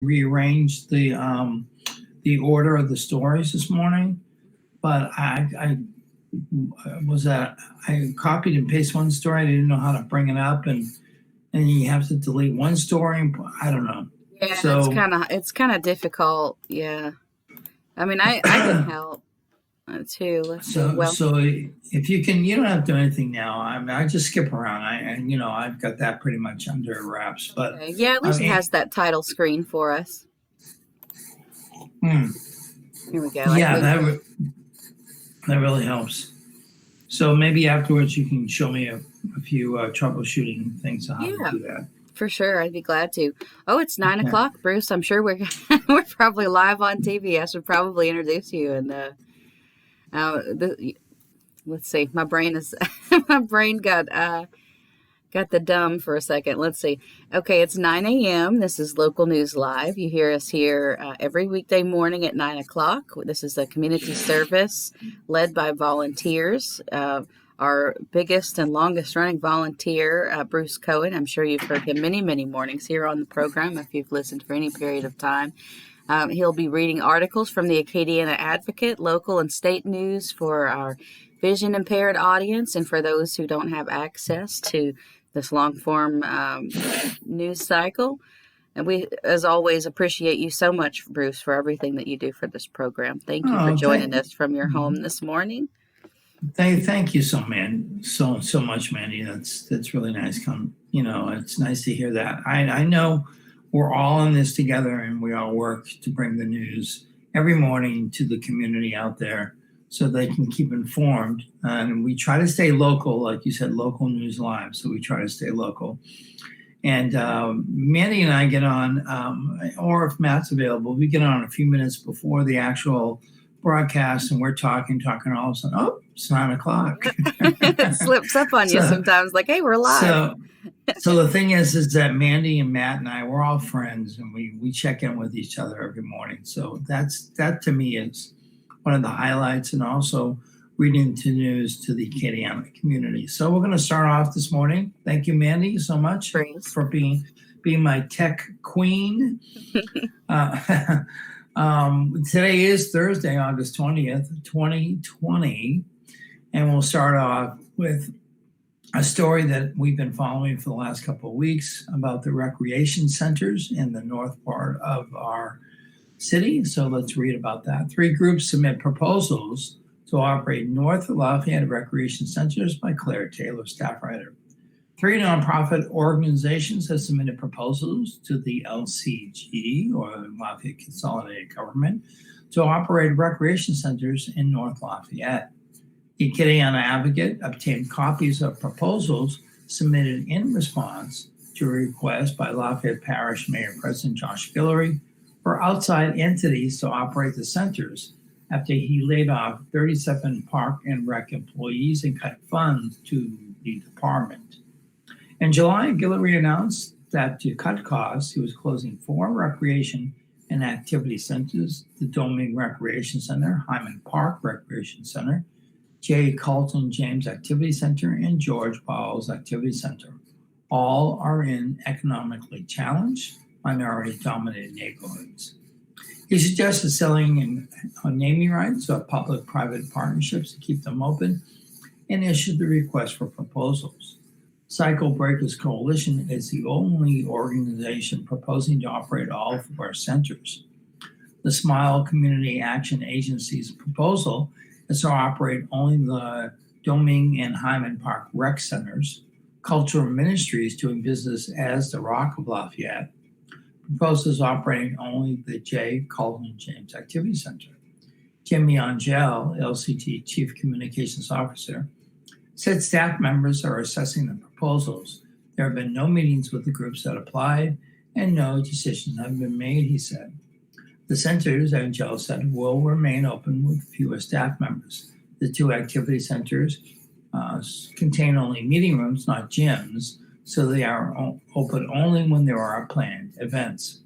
rearranged the order of the stories this morning, but I copied and pasted one story. I didn't know how to bring it up, and you have to delete one story. And I don't know. Yeah, So it's kind of difficult. Yeah, I mean, I can help too. Let's see. Well, so if you can, you don't have to do anything now. I just skip around. I've got that pretty much under wraps. But okay. Yeah, at I least it mean, has that title screen for us. hmm, Here we go. I yeah, think. that really helps. So maybe afterwards you can show me a few troubleshooting things on how to Yeah, do that. for sure. I'd be glad to. Oh, it's 9 o'clock, Okay. Bruce. I'm sure we're we're probably live on TV. I should probably introduce you. And let's see. My brain is my brain got the dumb for a second. Let's see. Okay, it's 9 a.m. This is Local News Live. You hear us here every weekday morning at 9 o'clock. This is a community service led by volunteers. Our biggest and longest running volunteer, Bruce Cohen. I'm sure you've heard him many, many mornings here on the program if you've listened for any period of time. He'll be reading articles from the Acadiana Advocate, local and state news for our vision impaired audience and for those who don't have access to this long form news cycle. And we, as always, appreciate you so much, Bruce, for everything that you do for this program. Thank you for Oh, joining us from your home this morning. thank you so much, Mandy. That's really nice. It's nice to hear that. I know we're all in this together, and we all work to bring the news every morning to the community out there, so they can keep informed. And we try to stay local, like you said, local news live. So we try to stay local. And Mandy and I get on, or if Matt's available, we get on a few minutes before the actual broadcast, and we're talking, all of a sudden, oh, it's 9 o'clock. It slips up on you sometimes, like, hey, we're live. So the thing is that Mandy and Matt and I, we're all friends, and we check in with each other every morning. So that to me is one of the highlights, and also reading the news to the Acadiana community. So we're going to start off this morning. Thank you, Mandy, so much for being my tech queen. Today is Thursday, August 20th, 2020, and we'll start off with a story that we've been following for the last couple of weeks about the recreation centers in the north part of our city. So let's read about that. 3 groups submit proposals to operate North Lafayette recreation centers by Claire Taylor, staff writer. 3 nonprofit organizations have submitted proposals to the LCG, or Lafayette Consolidated Government, to operate recreation centers in North Lafayette. The Acadiana Advocate obtained copies of proposals submitted in response to a request by Lafayette Parish Mayor President Josh Guillory for outside entities to operate the centers after he laid off 37 Park and Rec employees and cut funds to the department. In July, Guillory announced that to cut costs, he was closing 4 recreation and activity centers: the Domingue Recreation Center, Hyman Park Recreation Center, J. Carlton James Activity Center, and George Bowles Activity Center. All are in economically challenged, minority-dominated neighborhoods. He suggested selling naming rights of public-private partnerships to keep them open, and issued the request for proposals. Cycle Breakers Coalition is the only organization proposing to operate all 4 centers. The Smile Community Action Agency's proposal is to operate only the Domingue and Hyman Park Rec Centers. Cultural Ministries, doing business as the Rock of Lafayette, proposes operating only the J. Carlton James Activity Center. Jimmy Angel, LCT Chief Communications Officer, said staff members are assessing the proposals. There have been no meetings with the groups that applied, and no decisions have been made, he said. The centers, Angel said, will remain open with fewer staff members. The 2 activity centers contain only meeting rooms, not gyms, so they are open only when there are planned events.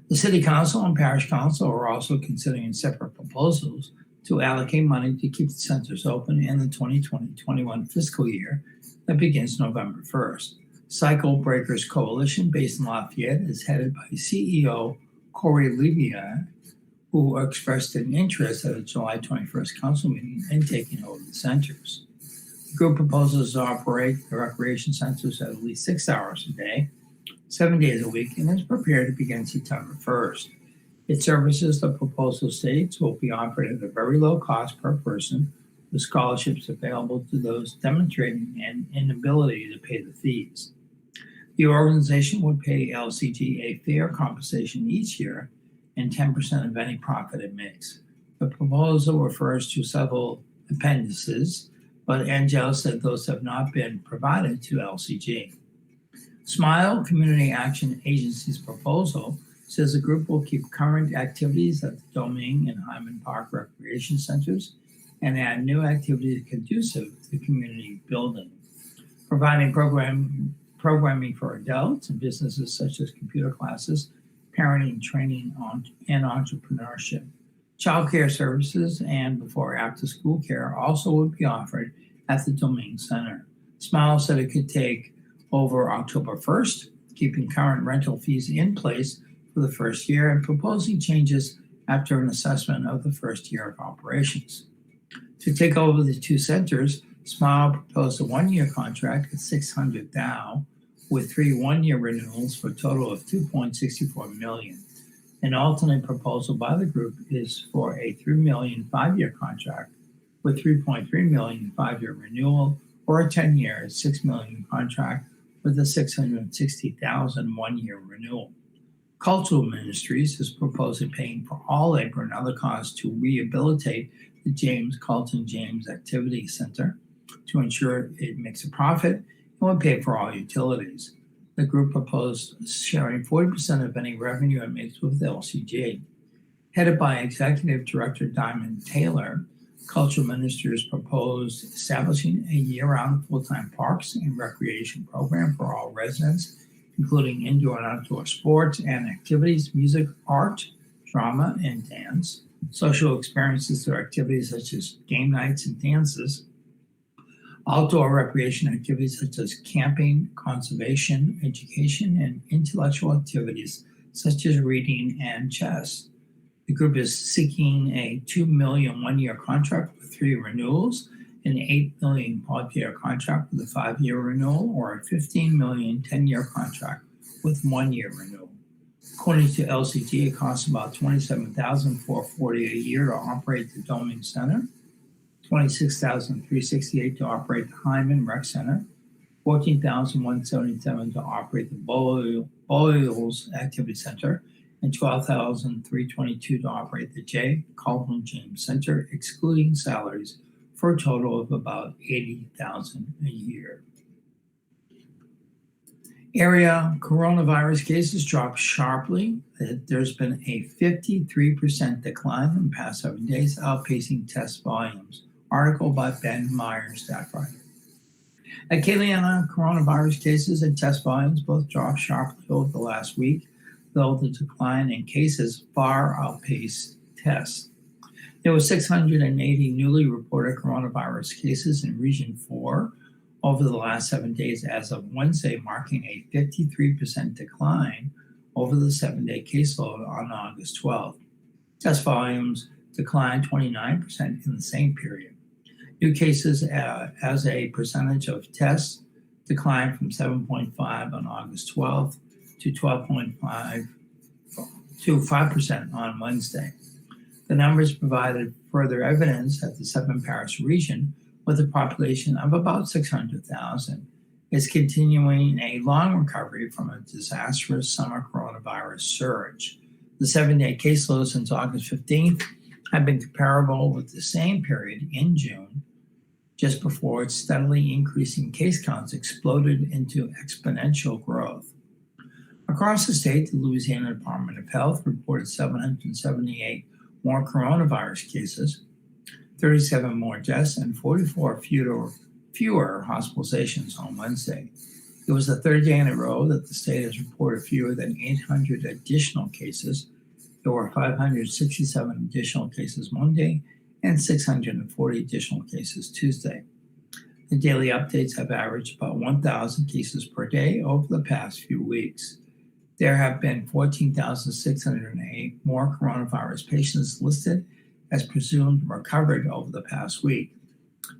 The City Council and Parish Council are also considering separate proposals to allocate money to keep the centers open in the 2020-21 fiscal year that begins November 1st. Cycle Breakers Coalition, based in Lafayette, is headed by CEO Corey Levia, who expressed an interest at the July 21st council meeting in taking over the centers. The group proposes to operate the recreation centers at least 6 hours a day, 7 days a week, and is prepared to begin September 1st. Its services, the proposal states, will be offered at a very low cost per person, with scholarships available to those demonstrating an inability to pay the fees. The organization would pay LCG a fair compensation each year and 10% of any profit it makes. The proposal refers to several appendices, but Angel said those have not been provided to LCG. Smile Community Action Agency's proposal says the group will keep current activities at the Domingue and Hyman Park recreation centers and add new activities conducive to community building, providing programming for adults and businesses such as computer classes, parenting, training, and entrepreneurship. Child care services and before after school care also would be offered at the Domingue Center. Smile said it could take over October 1st, keeping current rental fees in place for the first year and proposing changes after an assessment of the first year of operations. To take over the two centers, Smile proposed a one-year contract at $600,000 with 3 one-year renewals for a total of $2.64 million. An alternate proposal by the group is for a $3 million 5-year contract with $3.3 million 5-year renewal, or a 10-year $6 million contract with a $660,000 1-year renewal. Cultural Ministries is proposing paying for all labor and other costs to rehabilitate the James Carlton James Activity Center to ensure it makes a profit and will pay for all utilities. The group proposed sharing 40% of any revenue it makes with LCG. Headed by Executive Director Diamond Taylor, Cultural Ministers proposed establishing a year-round full-time parks and recreation program for all residents, including indoor and outdoor sports and activities, music, art, drama, and dance, social experiences through activities such as game nights and dances, outdoor recreation activities such as camping, conservation, education, and intellectual activities such as reading and chess. The group is seeking a $2 million 1-year contract with 3 renewals, an $8 million 5-year contract with a 5-year renewal, or a $15 million 10-year contract with 1-year renewal. According to LCG, it costs about $27,440 a year to operate the Domingue Center, $26,368 to operate the Hyman Rec Center, $14,177 to operate the Boyles Activity Center, and $12,322 to operate the J. Carlton James Center, excluding salaries, for a total of about $80,000 a year. Area coronavirus cases dropped sharply. There's been a 53% decline in the past 7 days, outpacing test volumes. Article by Ben Myers, staff writer. At Louisiana, coronavirus cases and test volumes both dropped sharply over the last week, though the decline in cases far outpaced tests. There were 680 newly reported coronavirus cases in Region 4 over the last 7 days as of Wednesday, marking a 53% decline over the 7-day caseload on August 12th. Test volumes declined 29% in the same period. New cases as a percentage of tests declined from 7.5 on August 12th to 12.5 to 5% on Wednesday. The numbers provided further evidence that the 7-parish region, with a population of about 600,000, is continuing a long recovery from a disastrous summer coronavirus surge. The 7-day caseload since August 15th have been comparable with the same period in June, just before its steadily increasing case counts exploded into exponential growth. Across the state, the Louisiana Department of Health reported 778 more coronavirus cases, 37 more deaths, and 44 fewer hospitalizations on Wednesday. It was the third day in a row that the state has reported fewer than 800 additional cases. There were 567 additional cases Monday and 640 additional cases Tuesday. The daily updates have averaged about 1,000 cases per day over the past few weeks. There have been 14,608 more coronavirus patients listed as presumed recovered over the past week.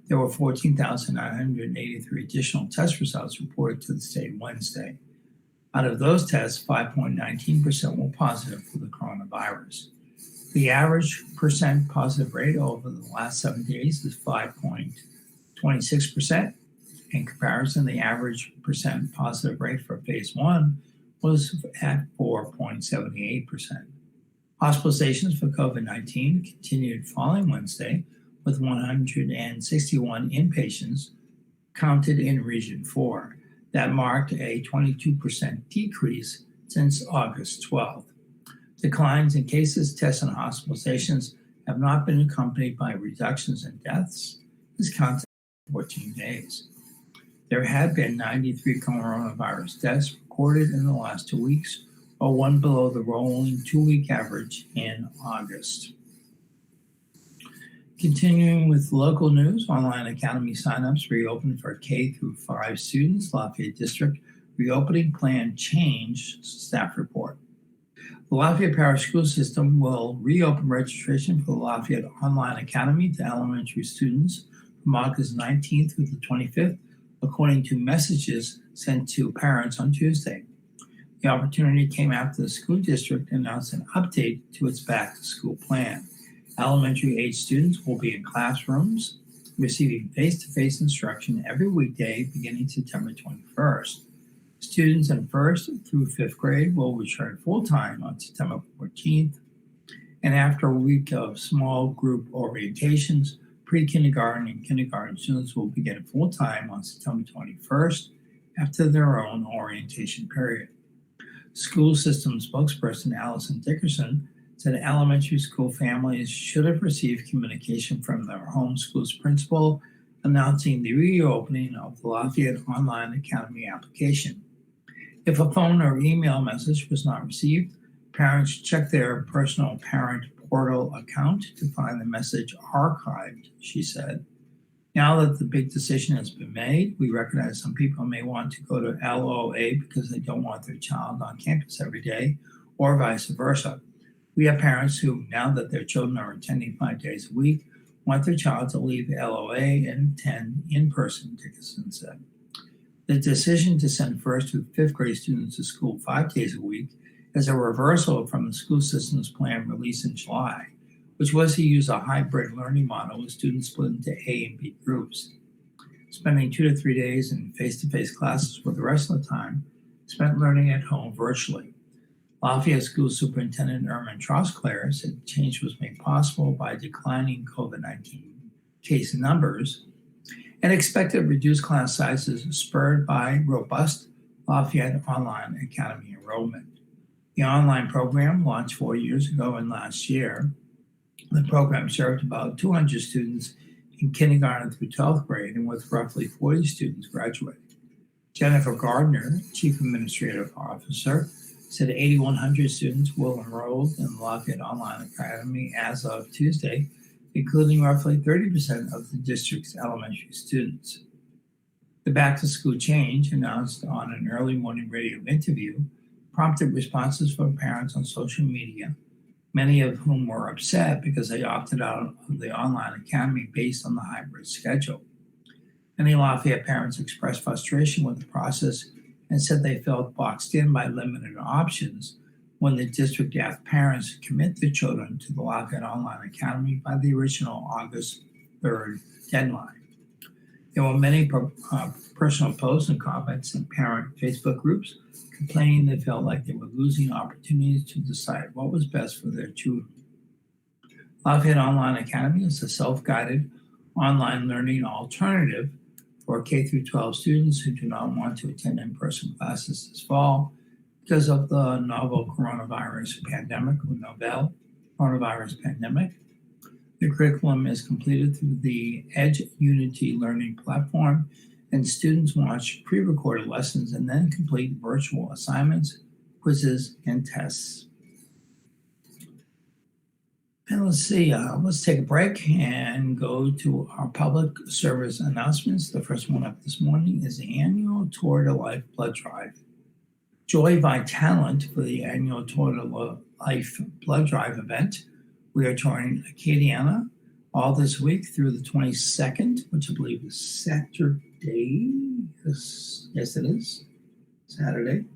There were 14,983 additional test results reported to the state Wednesday. Out of those tests, 5.19% were positive for the coronavirus. The average percent positive rate over the last 7 days is 5.26%. In comparison, the average percent positive rate for phase 1 was at 4.78%. Hospitalizations for COVID-19 continued falling Wednesday, with 161 inpatients counted in Region 4. That marked a 22% decrease since August 12th. Declines in cases, tests, and hospitalizations have not been accompanied by reductions in deaths. This counted 14 days. There had been 93 coronavirus deaths recorded in the last 2 weeks, or one below the rolling 2-week average in August. Continuing with local news, online academy signups reopened for K-5 students. Lafayette District reopening plan change, staff report. The Lafayette Parish School System will reopen registration for the Lafayette Online Academy to elementary students from August 19th through the 25th, according to messages sent to parents on Tuesday. The opportunity came after the school district announced an update to its back-to-school plan. Elementary-age students will be in classrooms receiving face-to-face instruction every weekday beginning September 21st. Students in 1st through 5th grade will return full-time on September 14th. And after a week of small group orientations, pre-kindergarten and kindergarten students will begin full-time on September 21st after their own orientation period. School system spokesperson Allison Dickerson said elementary school families should have received communication from their home school's principal announcing the reopening of the Lafayette Online Academy application. If a phone or email message was not received, parents check their personal parent portal account to find the message archived, she said. Now that the big decision has been made, we recognize some people may want to go to LOA because they don't want their child on campus every day, or vice versa. We have parents who, now that their children are attending 5 days a week, want their child to leave LOA and attend in person, Dickerson said. The decision to send 1st through 5th grade students to school 5 days a week is a reversal from the school system's plan released in July, which was to use a hybrid learning model with students split into A and B groups, spending 2 to 3 days in face-to-face classes with the rest of the time spent learning at home virtually. Lafayette School Superintendent Erman Trosclair said the change was made possible by declining COVID-19 case numbers and expected reduced class sizes spurred by robust Lafayette Online Academy enrollment. The online program launched 4 years ago and last year. The program served about 200 students in kindergarten through 12th grade, and with roughly 40 students graduating. Jennifer Gardner, Chief Administrative Officer, said 8,100 students will enroll in the Lafayette Online Academy as of Tuesday, including roughly 30% of the district's elementary students. The back-to-school change, announced on an early morning radio interview, prompted responses from parents on social media, many of whom were upset because they opted out of the online academy based on the hybrid schedule. Many Lafayette parents expressed frustration with the process and said they felt boxed in by limited options when the district asked parents to commit their children to the Lafayette Online Academy by the original August 3rd deadline. There were many personal posts and comments in parent Facebook groups complaining they felt like they were losing opportunities to decide what was best for their children. Lafayette Online Academy is a self-guided online learning alternative for K-12 students who do not want to attend in-person classes this fall because of the novel coronavirus pandemic. The curriculum is completed through the Edge Unity learning platform, and students watch pre-recorded lessons and then complete virtual assignments, quizzes, and tests. And let's see. Let's take a break and go to our public service announcements. The first one up this morning is the annual Tour de Life blood drive. Joy Vitalent for the annual Tour de Life blood drive event. We are touring Acadiana all this week through the 22nd, which I believe is Saturday. Yes, it is. Saturday.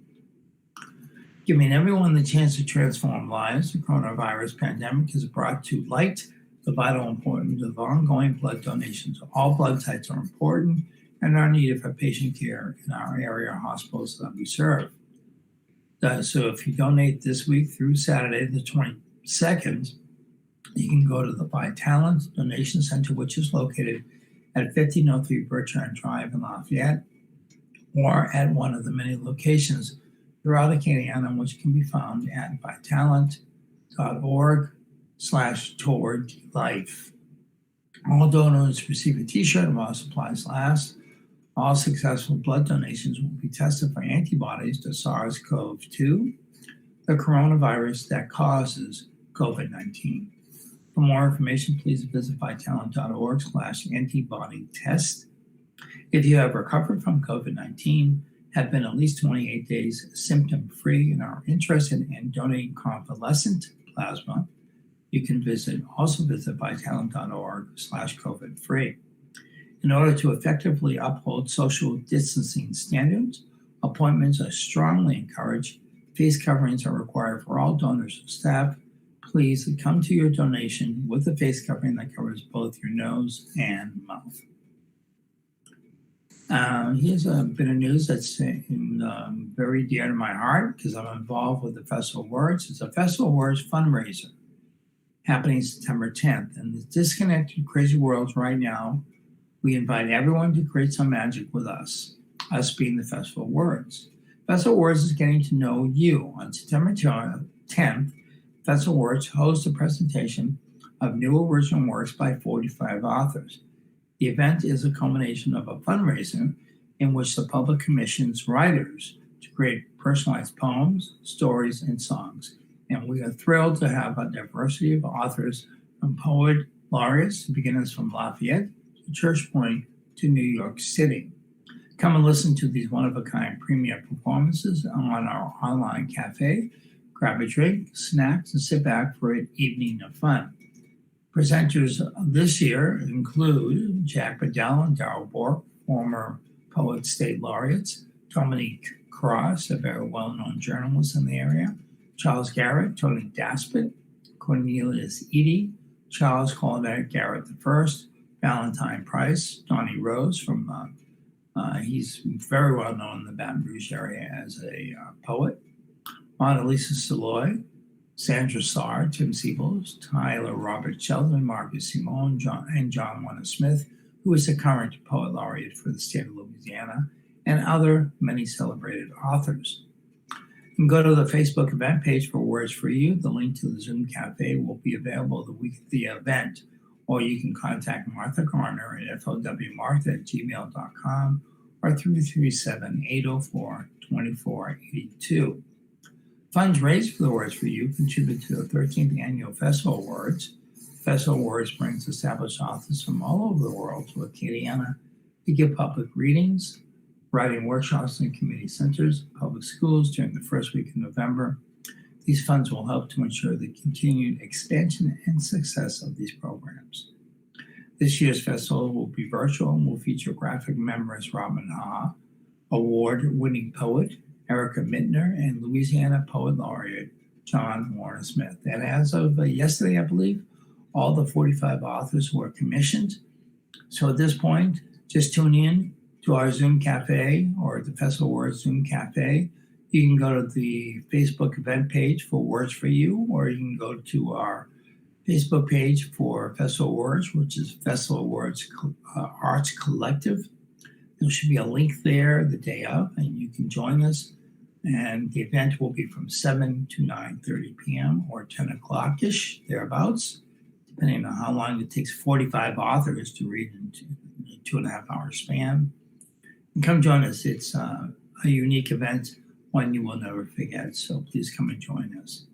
Giving everyone the chance to transform lives, the coronavirus pandemic has brought to light the vital importance of ongoing blood donations. All blood types are important and are needed for patient care in our area hospitals that we serve. So if you donate this week through Saturday, the 22nd, you can go to the Vitalent Donation Center, which is located at 1503 Bertrand Drive in Lafayette, or at one of the many locations throughout Acadiana, which can be found at vitalent.org/towardlife. All donors receive a t-shirt while supplies last. All successful blood donations will be tested for antibodies to SARS-CoV-2, the coronavirus that causes COVID-19. For more information, please visit vitalent.org/antibody-test. If you have recovered from COVID-19, have been at least 28 days symptom-free, and are interested in donating convalescent plasma, you can also visit vitalent.org/COVID-free. In order to effectively uphold social distancing standards, appointments are strongly encouraged. Face coverings are required for all donors and staff. Please come to your donation with a face covering that covers both your nose and mouth. Here's a bit of news that's very dear to my heart because I'm involved with the Festival of Words. It's a Festival of Words fundraiser happening September 10th. In the disconnected, crazy world right now, we invite everyone to create some magic with us being the Festival of Words. Festival of Words is getting to know you. On September 10th, Festival of Words hosts a presentation of new original works by 45 authors. The event is a culmination of a fundraiser in which the public commissions writers to create personalized poems, stories, and songs. And we are thrilled to have a diversity of authors from poet laureates to beginners from Lafayette to Church Point to New York City. Come and listen to these one-of-a-kind premier performances on our online cafe. Grab a drink, snacks, and sit back for an evening of fun. Presenters this year include Jack Bedell and Darrell Bork, former Poet State Laureates, Dominique Cross, a very well-known journalist in the area, Charles Garrett, Tony Daspit, Cornelius Eady, Charles Colbert Garrett I, Valentine Price, Donnie Rose he's very well known in the Baton Rouge area as a poet, Mona Lisa Saloy, Sandra Sarr, Tim Siebels, Tyler Robert Sheldon, Marcus Simone, and John Warner Smith, who is the current Poet Laureate for the state of Louisiana, and other many celebrated authors. You can go to the Facebook event page for Words for You. The link to the Zoom Cafe will be available the week of the event, or you can contact Martha Garner at flwmartha@gmail.com or 337-804-2482. Funds raised for the Words for You contribute to the 13th Annual Festival of Words. Festival of Words brings established authors from all over the world to Acadiana to give public readings, writing workshops in community centers, public schools during the first week of November. These funds will help to ensure the continued expansion and success of these programs. This year's festival will be virtual and will feature graphic memoirist Robin Ha, award-winning poet Erica Mittner, and Louisiana Poet Laureate John Warner Smith. And as of yesterday, I believe, all the 45 authors were commissioned. So at this point, just tune in to our Zoom Cafe or the Festival of Words Zoom Cafe. You can go to the Facebook event page for Words for You, or you can go to our Facebook page for Festival of Words, which is Festival of Words Arts Collective. There should be a link there the day of, and you can join us. And the event will be from 7 to 9:30 p.m. or 10 o'clock-ish, thereabouts, depending on how long it takes 45 authors to read in a 2.5-hour span. And come join us. It's a unique event, one you will never forget. So please come and join us.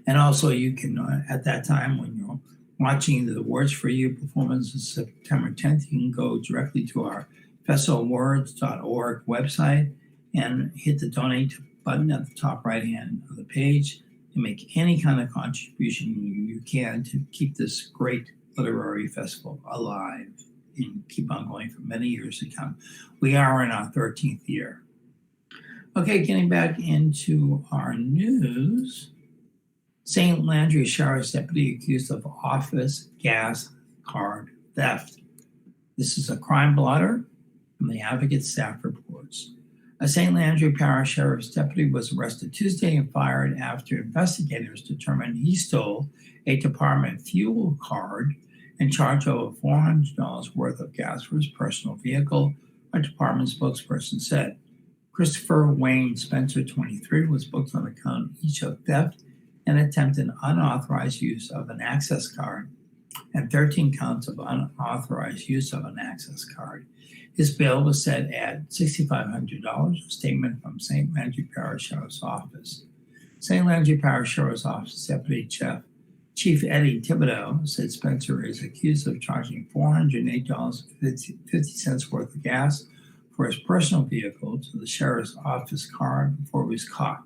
And also you can, at that time when you're watching the Words for You performance on September 10th, you can go directly to our festivalwords.org website and hit the donate button at the top right hand of the page to make any kind of contribution you can to keep this great literary festival alive and keep on going for many years to come. We are in our 13th year. Okay, getting back into our news. St. Landry Sheriff's deputy accused of office gas card theft. This is a crime blotter from the Advocate staff reports. A St. Landry Parish Sheriff's deputy was arrested Tuesday and fired after investigators determined he stole a department fuel card and charged over $400 worth of gas for his personal vehicle, a department spokesperson said. Christopher Wayne Spencer, 23, was booked on account each of theft and attempted unauthorized use of an access card and 13 counts of unauthorized use of an access card. His bail was set at $6,500, a statement from St. Landry Parish Sheriff's Office. St. Landry Parish Sheriff's Office Deputy Chief Eddie Thibodeau said Spencer is accused of charging $408.50 worth of gas for his personal vehicle to the Sheriff's Office card before he was caught.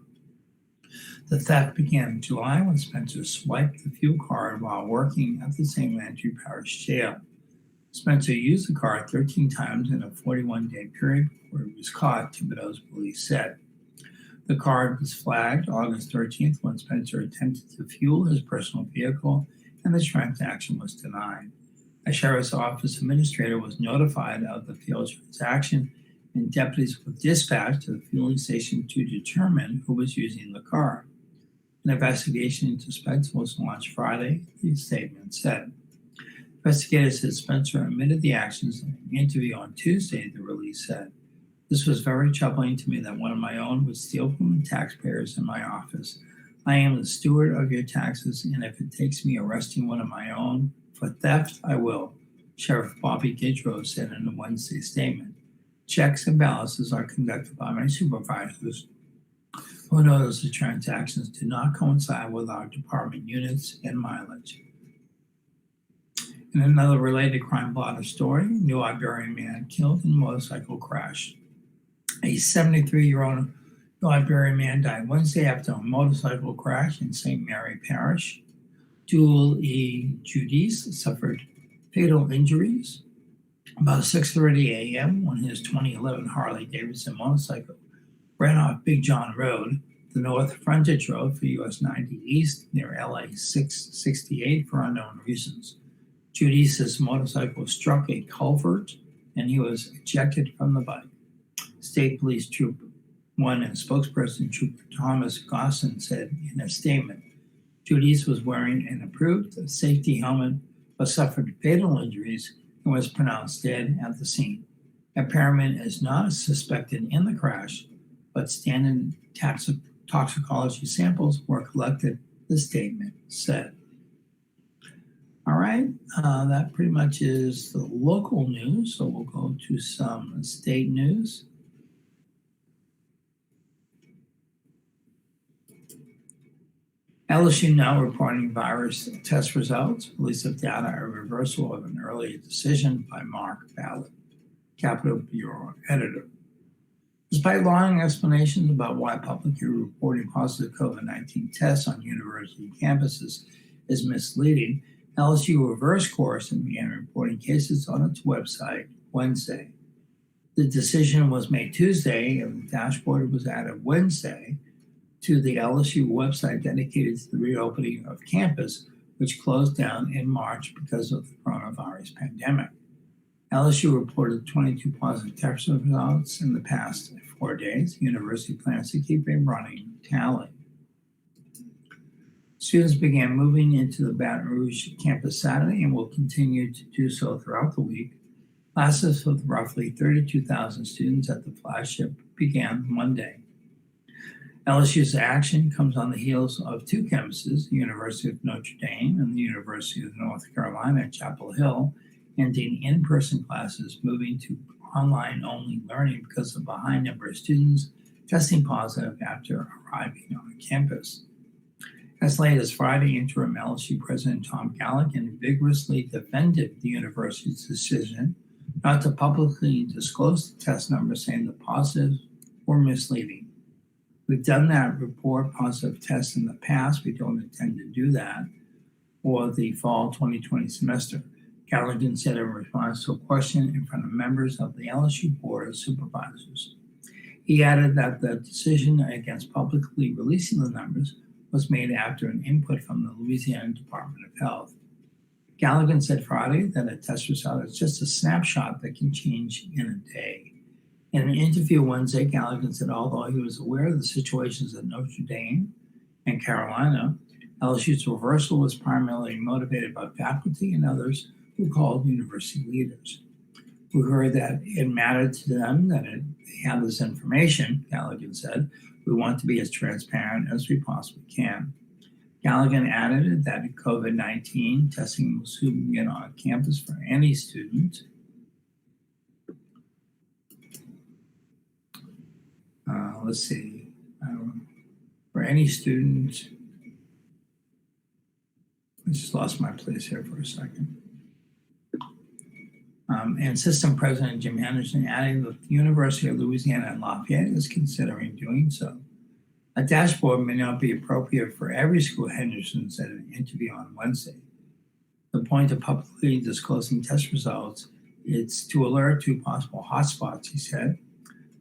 The theft began in July when Spencer swiped the fuel card while working at the St. Landry Parish Jail. Spencer used the card 13 times in a 41-day period before he was caught, Thibodeau's police said. The card was flagged August 13th when Spencer attempted to fuel his personal vehicle and the transaction was denied. A Sheriff's Office administrator was notified of the failed transaction and deputies were dispatched to the fueling station to determine who was using the card. An investigation into Spencer was launched Friday, the statement said. Investigators said Spencer admitted the actions in an interview on Tuesday, the release said. This was very troubling to me that one of my own would steal from the taxpayers in my office. I am the steward of your taxes, and if it takes me arresting one of my own for theft, I will, Sheriff Bobby Gidrow said in a Wednesday statement. Checks and balances are conducted by my supervisors who notice the transactions do not coincide with our department units and mileage. In another related crime blotter story, New Iberian man killed in a motorcycle crash. A 73-year-old New Iberian man died Wednesday after a motorcycle crash in St. Mary Parish. Jewel E. Judice suffered fatal injuries about 6:30 a.m. when his 2011 Harley-Davidson motorcycle ran off Big John Road, the north frontage road for US 90 East near LA 668 for unknown reasons. Judice's motorcycle struck a culvert and he was ejected from the bike. State Police Troop 1 and spokesperson Trooper Thomas Gosson said in a statement, Judice was wearing an approved safety helmet but suffered fatal injuries and was pronounced dead at the scene. A paramedic is not suspected in the crash, but standard toxicology samples were collected, the statement said. All right, that pretty much is the local news, so we'll go to some state news. LSU now reporting virus test results, release of data, a reversal of an earlier decision by Mark Ballard, Capitol Bureau editor. Despite long explanations about why publicly reporting positive COVID-19 tests on university campuses is misleading, LSU reversed course and began reporting cases on its website Wednesday. The decision was made Tuesday and the dashboard was added Wednesday to the LSU website dedicated to the reopening of campus, which closed down in March because of the coronavirus pandemic. LSU reported 22 positive test results in the past 4 days. The university plans to keep a running tally. Students began moving into the Baton Rouge campus Saturday and will continue to do so throughout the week. Classes with roughly 32,000 students at the flagship began Monday. LSU's action comes on the heels of two campuses, the University of Notre Dame and the University of North Carolina at Chapel Hill, ending in-person classes, moving to online-only learning because of the high number of students testing positive after arriving on campus. As late as Friday, interim LSU President Tom Galligan vigorously defended the university's decision not to publicly disclose the test numbers, saying the positives were misleading. We've done that report positive tests in the past. We don't intend to do that for the fall 2020 semester. Galligan said in response to a question in front of members of the LSU Board of Supervisors. He added that the decision against publicly releasing the numbers was made after an input from the Louisiana Department of Health. Galligan said Friday that a test result is just a snapshot that can change in a day. In an interview Wednesday, Galligan said although he was aware of the situations at Notre Dame and Carolina, LSU's reversal was primarily motivated by faculty and others who called university leaders. We heard that it mattered to them that they have this information, Galligan said. We want to be as transparent as we possibly can. Galligan added that COVID-19 testing will soon begin on campus for any student. Let's see. For any student, I just lost my place here for a second. And System President Jim Henderson added that the University of Louisiana and Lafayette is considering doing so. A dashboard may not be appropriate for every school, Henderson said in an interview on Wednesday. The point of publicly disclosing test results is to alert to possible hotspots, he said.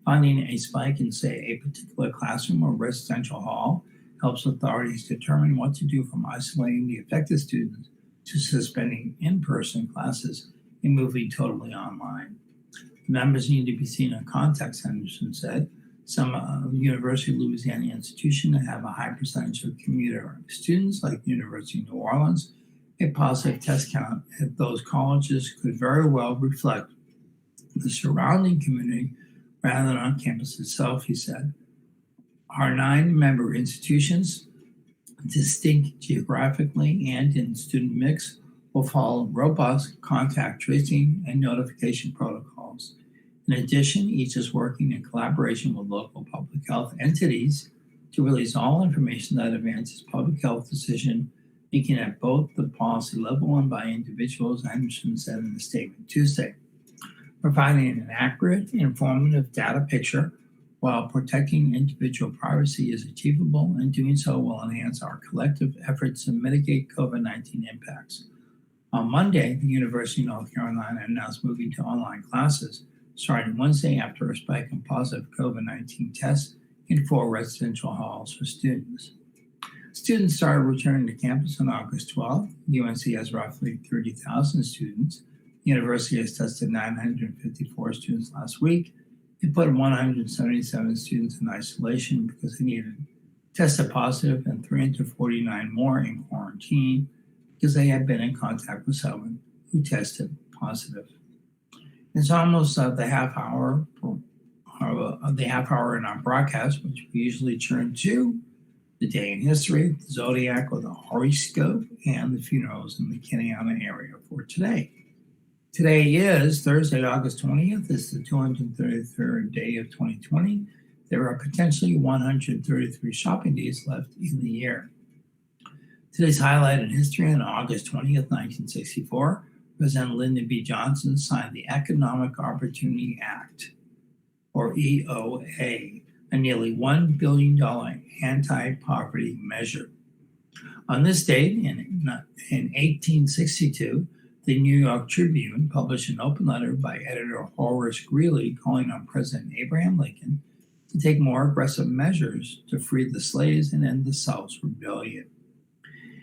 Finding a spike in, say, a particular classroom or residential hall helps authorities determine what to do, from isolating the affected students to suspending in-person classes and moving totally online. The numbers need to be seen in context, Henderson said. Some University of Louisiana institutions have a high percentage of commuter students, like the University of New Orleans. A positive test count at those colleges could very well reflect the surrounding community rather than on campus itself, he said. Our 9-member institutions, distinct geographically and in student mix, will follow robust contact tracing and notification protocols. In addition, each is working in collaboration with local public health entities to release all information that advances public health decision making at both the policy level and by individuals, Henderson said in a statement Tuesday. Providing an accurate, informative data picture while protecting individual privacy is achievable, and doing so will enhance our collective efforts to mitigate COVID-19 impacts. On Monday, the University of North Carolina announced moving to online classes starting Wednesday after a spike in positive COVID-19 tests in 4 residential halls for students. Students started returning to campus on August 12th. UNC has roughly 30,000 students. The university has tested 954 students last week. It put 177 students in isolation because they tested positive, and 349 more in quarantine because they had been in contact with someone who tested positive. It's almost the half hour in our broadcast, which we usually turn to the day in history, the zodiac or the horoscope, and the funerals in the Kenneana area for today. Today is Thursday, August 20th. It's the 233rd day of 2020. There are potentially 133 shopping days left in the year. Today's highlight in history: on August 20th, 1964, President Lyndon B. Johnson signed the Economic Opportunity Act, or EOA, a nearly $1 billion anti-poverty measure. On this date, in 1862, the New York Tribune published an open letter by editor Horace Greeley calling on President Abraham Lincoln to take more aggressive measures to free the slaves and end the South's rebellion.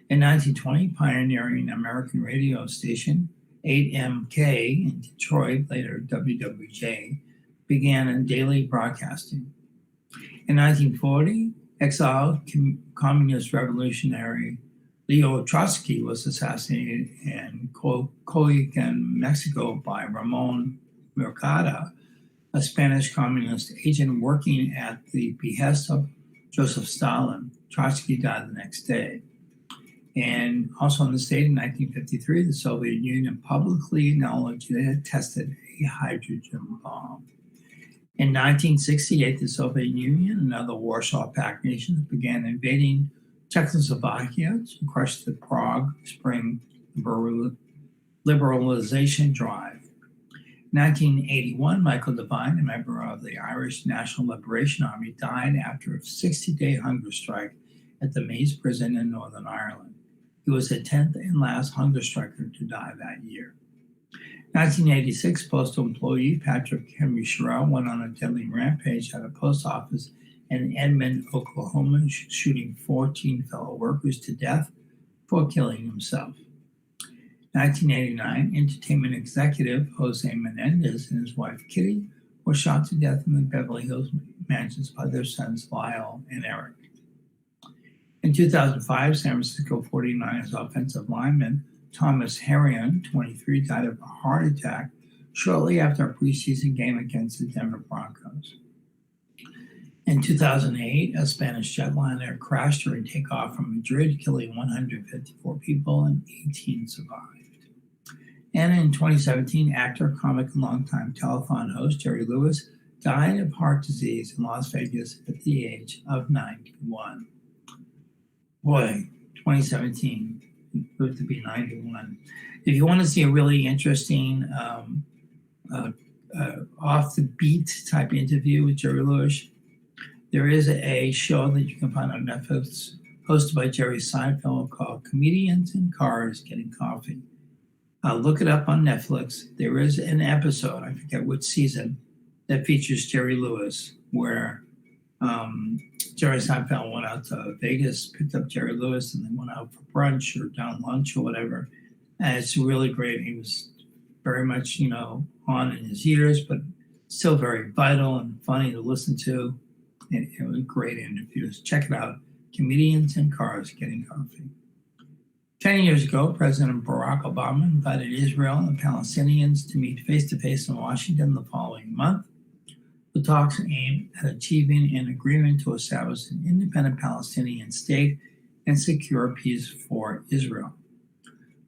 In 1920, pioneering American radio station 8MK in Detroit, later WWJ, began in daily broadcasting. In 1940, exiled communist revolutionary Leo Trotsky was assassinated in Coyoacán, Mexico by Ramon Mercada, a Spanish communist agent working at the behest of Joseph Stalin. Trotsky died the next day. And also in the state, in 1953, the Soviet Union publicly acknowledged that it had tested a hydrogen bomb. In 1968, the Soviet Union and other Warsaw Pact nations began invading Czechoslovakia to crush the Prague Spring liberalization drive. 1981, Michael Devine, a member of the Irish National Liberation Army, died after a 60-day hunger strike at the Maze prison in Northern Ireland. He was the 10th and last hunger striker to die that year. 1986, postal employee Patrick Henry Sherrill went on a deadly rampage at a post office in Edmond, Oklahoma, shooting 14 fellow workers to death before killing himself. 1989, entertainment executive Jose Menendez and his wife Kitty were shot to death in the Beverly Hills mansions by their sons Lyle and Eric. In 2005, San Francisco 49ers offensive lineman Thomas Herrion, 23, died of a heart attack shortly after a preseason game against the Denver Broncos. In 2008, a Spanish jetliner crashed during takeoff from Madrid, killing 154 people and 18 survived. And in 2017, actor, comic, and longtime telethon host Jerry Lewis died of heart disease in Las Vegas at the age of 91. Boy, 2017, lived to be 91. If you want to see a really interesting off the beat type interview with Jerry Lewis, there is a show that you can find on Netflix hosted by Jerry Seinfeld called Comedians in Cars Getting Coffee. Look it up on Netflix. There is an episode, I forget which season, that features Jerry Lewis, where Jerry Seinfeld went out to Vegas, picked up Jerry Lewis, and they went out for brunch or down lunch or whatever. And it's really great. He was very much, on in his years, but still very vital and funny to listen to. And it was a great interview. Check it out. Comedians in Cars Getting Coffee. 10 years ago, President Barack Obama invited Israel and the Palestinians to meet face-to-face in Washington the following month. The talks aimed at achieving an agreement to establish an independent Palestinian state and secure peace for Israel.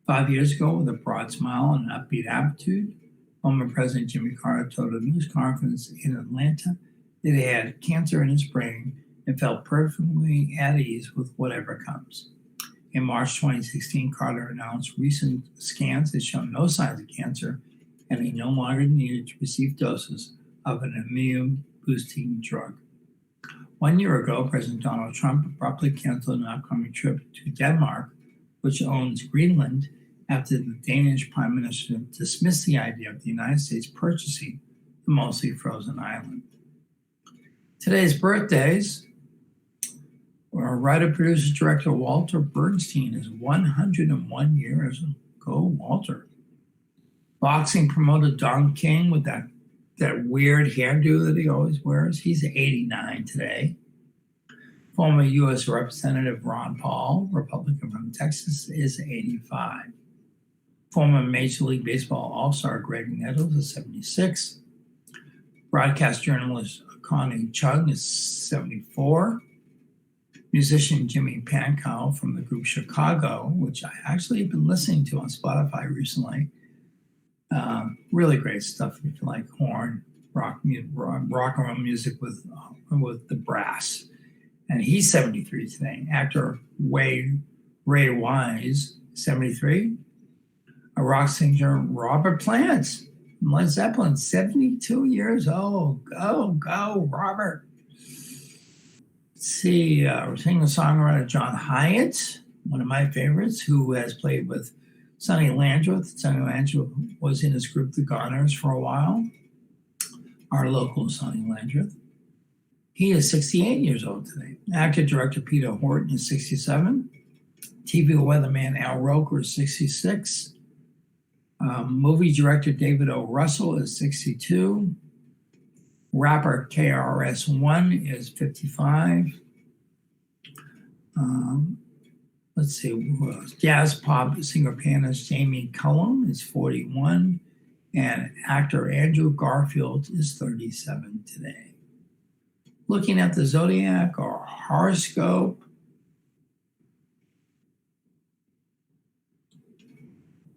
5 years ago, with a broad smile and upbeat attitude, former President Jimmy Carter told a news conference in Atlanta that he had cancer in his brain and felt perfectly at ease with whatever comes. In March 2016, Carter announced recent scans had shown no signs of cancer, and he no longer needed to receive doses of an immune-boosting drug. 1 year ago, President Donald Trump abruptly canceled an upcoming trip to Denmark, which owns Greenland, after the Danish Prime Minister dismissed the idea of the United States purchasing the mostly frozen island. Today's birthdays: writer, producer, director Walter Bernstein is 101 years ago. Walter. Boxing promoter Don King with that weird hairdo that he always wears. He's 89 today. Former U.S. Representative Ron Paul, Republican from Texas, is 85. Former Major League Baseball All-Star Greg Nettles is 76. Broadcast journalist Connie Chung is 74. Musician Jimmy Pankow from the group Chicago, which I actually have been listening to on Spotify recently. Really great stuff if you like horn, rock and roll music with the brass. And he's 73 today. Actor Ray Wise, 73. A rock singer Robert Plant from Led Zeppelin, 72 years old. Go, Robert. Let's see, singer-songwriter John Hyatt, one of my favorites, who has played with Sonny Landreth. Sonny Landreth was in his group, The Goners, for a while. Our local Sonny Landreth. He is 68 years old today. Actor-director Peter Horton is 67. TV weatherman Al Roker is 66. Movie director David O. Russell is 62. Rapper KRS-One is 55. Let's see who else. Jazz pop singer pianist Jamie Cullum is 41. And actor Andrew Garfield is 37 today. Looking at the zodiac or horoscope,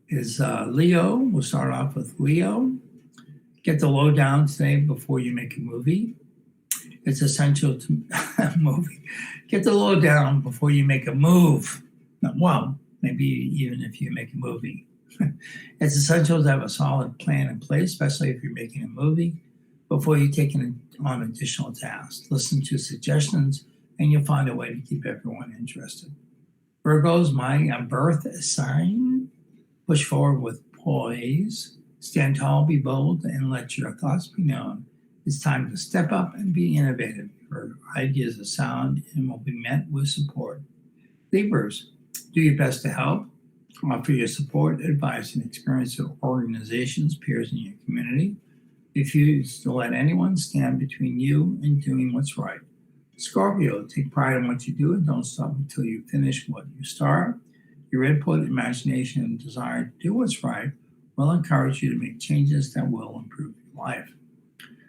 is Leo. We'll start off with Leo. Get the lowdown today before you make a movie. It's essential to move. Get the lowdown before you make a move. Well, maybe even if you make a movie. It's essential to have a solid plan in place, especially if you're making a movie, before you take on additional tasks. Listen to suggestions, and you'll find a way to keep everyone interested. Virgo's my birth sign. Push forward with poise. Stand tall, be bold, and let your thoughts be known. It's time to step up and be innovative. Your ideas are sound and will be met with support. Libras, do your best to help. Offer your support, advice, and experience to organizations, peers in your community. Refuse to let anyone stand between you and doing what's right. Scorpio, take pride in what you do and don't stop until you finish what you start. Your input, imagination, and desire to do what's right will encourage you to make changes that will improve your life.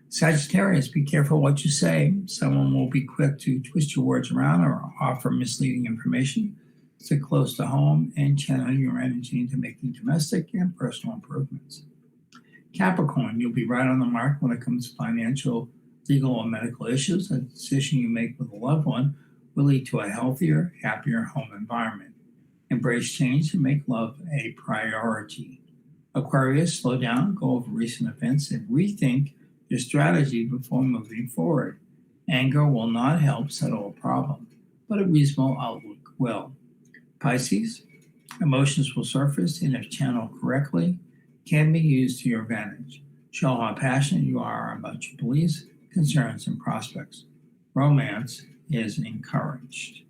Sagittarius, be careful what you say. Someone will be quick to twist your words around or offer misleading information. Stay close to home and channel your energy into making domestic and personal improvements. Capricorn, you'll be right on the mark when it comes to financial, legal, or medical issues. A decision you make with a loved one will lead to a healthier, happier home environment. Embrace change and make love a priority. Aquarius, slow down, go over recent events, and rethink your strategy before moving forward. Anger will not help settle a problem, but a reasonable outlook will. Pisces, emotions will surface and if channeled correctly, can be used to your advantage. Show how passionate you are about your beliefs, concerns, and prospects. Romance is encouraged.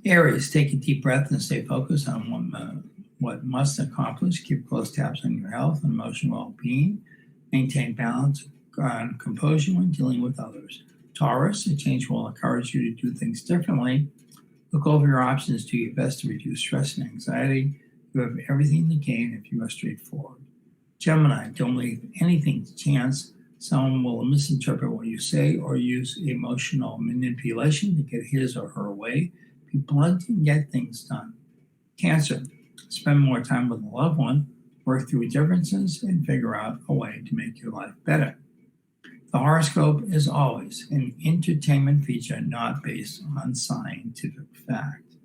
Aries, take a deep breath and stay focused on what must accomplish. Keep close tabs on your health and emotional well-being. Maintain balance and composure when dealing with others. Taurus, a change will encourage you to do things differently. Look over your options. Do your best to reduce stress and anxiety. You have everything to gain if you are straightforward. Gemini, don't leave anything to chance. Someone will misinterpret what you say or use emotional manipulation to get his or her way. Be blunt and get things done. Cancer, spend more time with a loved one. Work through differences and figure out a way to make your life better. The horoscope is always an entertainment feature not based on scientific fact.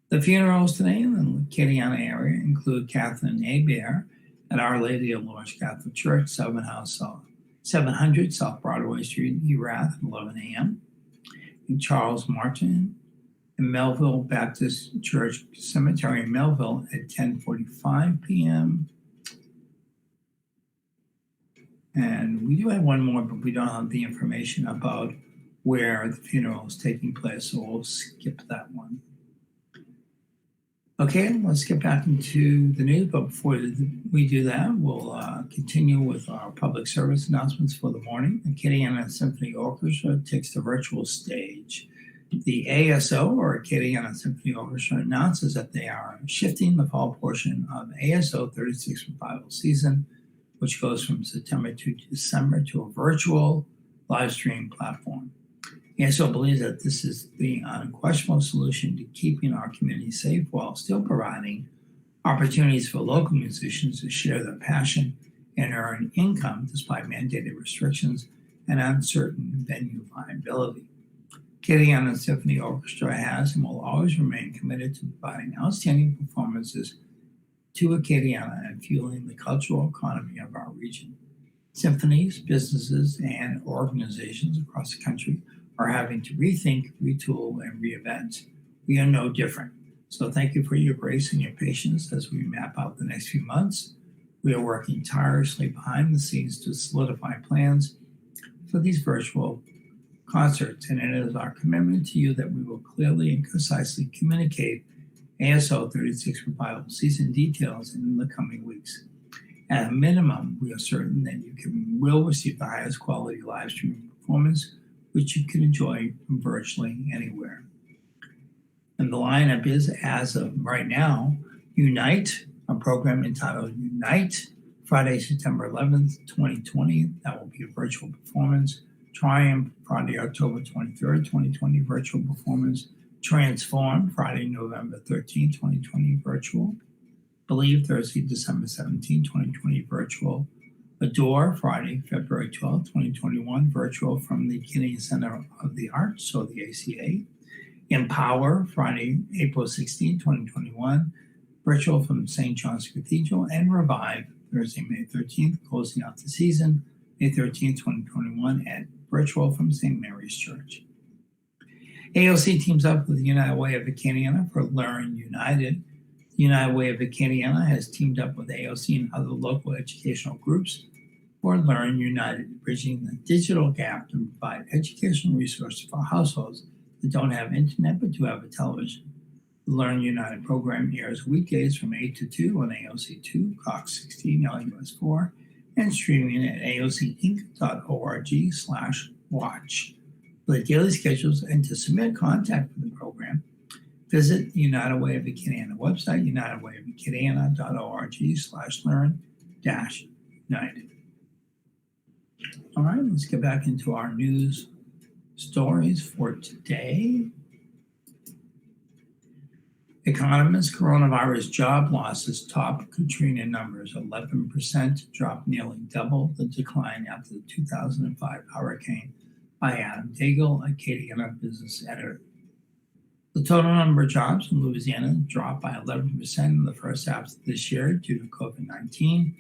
The funerals today in the Acadiana area include Catherine A. Bear at Our Lady of Lourdes Catholic Church, 700 South Broadway Street, Erath, at 11 a.m. And Charles Martin in Melville Baptist Church Cemetery in Melville at 10:45 p.m. And we do have one more, but we don't have the information about where the funeral is taking place, so we'll skip that one. Okay, let's get back into the news, but before we do that, we'll continue with our public service announcements for the morning. The Acadiana Symphony Orchestra takes the virtual stage. The ASO, or Acadiana Symphony Orchestra, announces that they are shifting the fall portion of ASO 36 Revival Season, which goes from September to December, to a virtual live stream platform. ASO believes that this is the unquestionable solution to keeping our community safe while still providing opportunities for local musicians to share their passion and earn income despite mandated restrictions and uncertain venue viability. Acadiana Symphony Orchestra has and will always remain committed to providing outstanding performances to Acadiana and fueling the cultural economy of our region. Symphonies, businesses, and organizations across the country are having to rethink, retool, and reinvent. We are no different. So thank you for your grace and your patience as we map out the next few months. We are working tirelessly behind the scenes to solidify plans for these virtual concerts, and it is our commitment to you that we will clearly and concisely communicate ASO 36 Revival Season details in the coming weeks. At a minimum, we are certain that you will receive the highest quality live streaming performance, which you can enjoy from virtually anywhere. And the lineup is, as of right now, Unite, a program entitled Unite, Friday, September 11th, 2020. That will be a virtual performance. Triumph, Friday, October 23rd, 2020, virtual performance. Transform, Friday, November 13th, 2020, virtual. Believe, Thursday, December 17th, 2020, virtual. Adore, Friday, February 12th, 2021, virtual from the Kennedy Center of the Arts, so the ACA. Empower, Friday, April 16th, 2021, virtual from St. John's Cathedral. And Revive, Thursday, May 13th, closing out the season, May 13th, 2021, at virtual from St. Mary's Church. AOC teams up with the United Way of Acadiana for Learn United. The United Way of Acadiana has teamed up with AOC and other local educational groups for Learn United, bridging the digital gap to provide educational resources for households that don't have internet but do have a television. The Learn United program airs weekdays from 8 to 2 on AOC2, Cox 16, LUS 4, and streaming at aocinc.org/watch. For the daily schedules and to submit contact for the program, visit the United Way of Acadiana website, unitedwayofacadiana.org/learn-united. All right, let's get back into our news stories for today. Economists, coronavirus job losses top Katrina numbers. 11% drop, nearly double the decline after the 2005 hurricane, by Adam Daigle, Acadiana business editor. The total number of jobs in Louisiana dropped by 11% in the first half of this year due to COVID-19,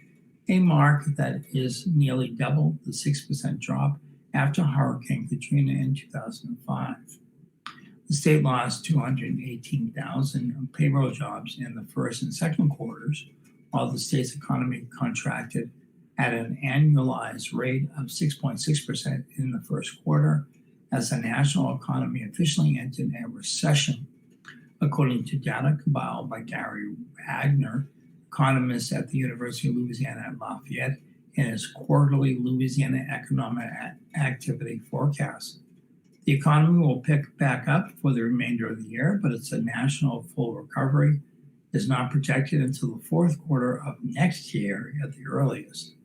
a mark that is nearly double the 6% drop after Hurricane Katrina in 2005. The state lost 218,000 payroll jobs in the first and second quarters, while the state's economy contracted at an annualized rate of 6.6% in the first quarter, as the national economy officially entered a recession, according to data compiled by Gary Wagner, economist at the University of Louisiana at Lafayette, in his quarterly Louisiana economic activity forecast. The economy will pick back up for the remainder of the year, but it's a national full recovery is not projected until the fourth quarter of next year at the earliest.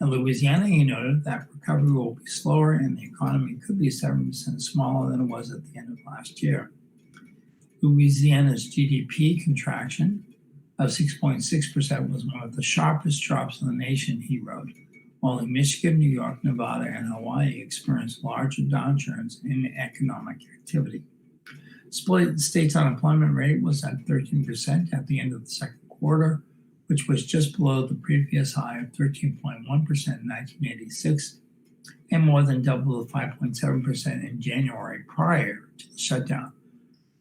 In Louisiana, he noted that recovery will be slower and the economy could be 7% smaller than it was at the end of last year. Louisiana's GDP contraction of 6.6% was one of the sharpest drops in the nation, he wrote. Only Michigan, New York, Nevada, and Hawaii experienced larger downturns in economic activity. Split state's unemployment rate was at 13% at the end of the second quarter, which was just below the previous high of 13.1% in 1986 and more than double the 5.7% in January prior to the shutdown.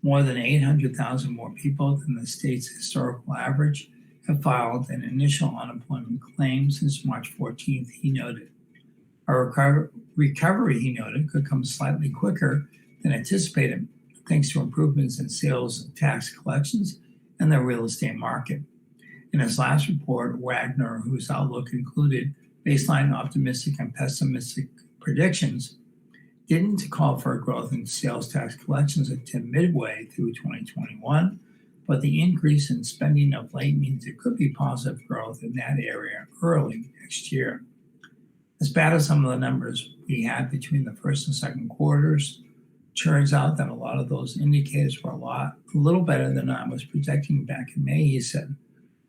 More than 800,000 more people than the state's historical average have filed an initial unemployment claim since March 14th, he noted. A recovery, he noted, could come slightly quicker than anticipated, thanks to improvements in sales tax collections and the real estate market. In his last report, Wagner, whose outlook included baseline optimistic and pessimistic predictions, didn't call for a growth in sales tax collections until midway through 2021, but the increase in spending of late means it could be positive growth in that area early next year. As bad as some of the numbers we had between the first and second quarters, turns out that a lot of those indicators were a little better than I was projecting back in May, he said.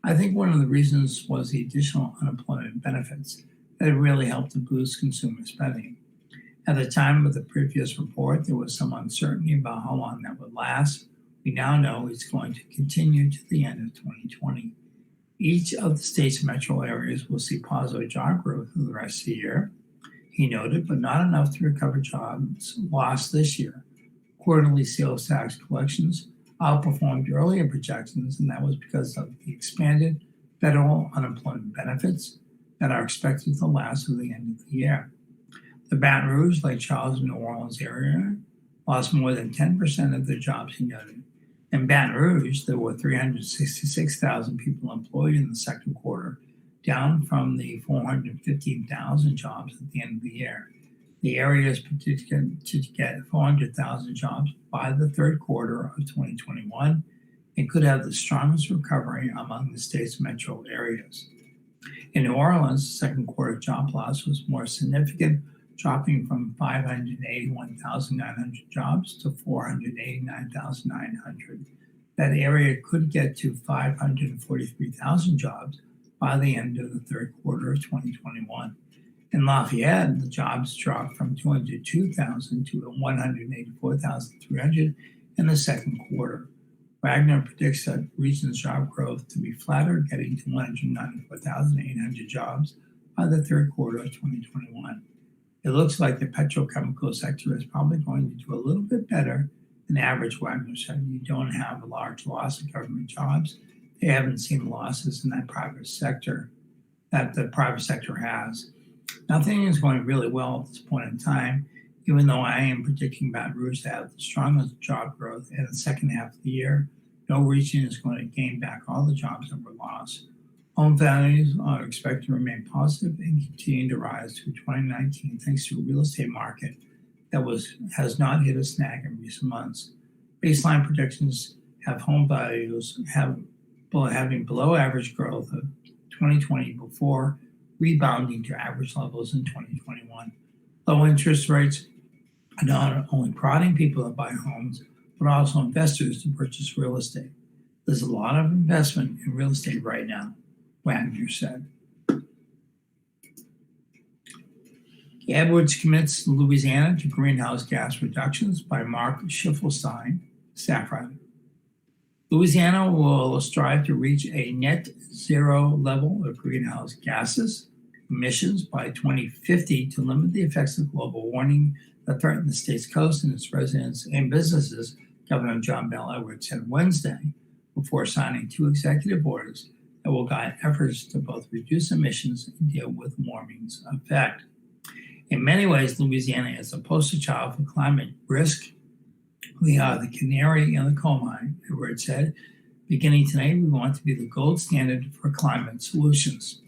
I think one of the reasons was the additional unemployment benefits that have really helped to boost consumer spending. At the time of the previous report, there was some uncertainty about how long that would last. We now know it's going to continue to the end of 2020. Each of the state's metro areas will see positive job growth for the rest of the year, he noted, but not enough to recover jobs lost this year. Quarterly sales tax collections outperformed earlier projections, and that was because of the expanded federal unemployment benefits that are expected to last through the end of the year. The Baton Rouge, Lake Charles, and New Orleans area lost more than 10% of their jobs, he noted. In Baton Rouge, there were 366,000 people employed in the second quarter, down from the 415,000 jobs at the end of the year. The area is predicted to get 400,000 jobs by the third quarter of 2021 and could have the strongest recovery among the state's metro areas. In New Orleans, the second quarter job loss was more significant, dropping from 581,900 jobs to 489,900. That area could get to 543,000 jobs by the end of the third quarter of 2021. In Lafayette, the jobs dropped from 202,000 to 184,300 in the second quarter. Wagner predicts that region's job growth to be flatter, getting to 194,800 jobs by the third quarter of 2021. It looks like the petrochemical sector is probably going to do a little bit better than average, Wagner said. You don't have a large loss of government jobs. They haven't seen losses in that private sector that the private sector has. Nothing is going really well at this point in time, even though I am predicting Baton Rouge to have the strongest job growth in the second half of the year. No region is going to gain back all the jobs that were lost. Home values are expected to remain positive and continue to rise through 2019 thanks to a real estate market that has not hit a snag in recent months. Baseline predictions have home values having below average growth of 2020 before rebounding to average levels in 2021. Low interest rates are not only prodding people to buy homes, but also investors to purchase real estate. There's a lot of investment in real estate right now, Wagner said. Edwards commits Louisiana to greenhouse gas reductions by Mark Schiffelstein, staff writer. Louisiana will strive to reach a net zero level of greenhouse gases emissions by 2050 to limit the effects of global warming that threaten the state's coast and its residents and businesses, Governor John Bel Edwards said Wednesday before signing 2 executive orders that will guide efforts to both reduce emissions and deal with warming's effect. In many ways, Louisiana is a poster child for climate risk. We are the canary in the coal mine, Edwards said. Beginning today, we want to be the gold standard for climate solutions.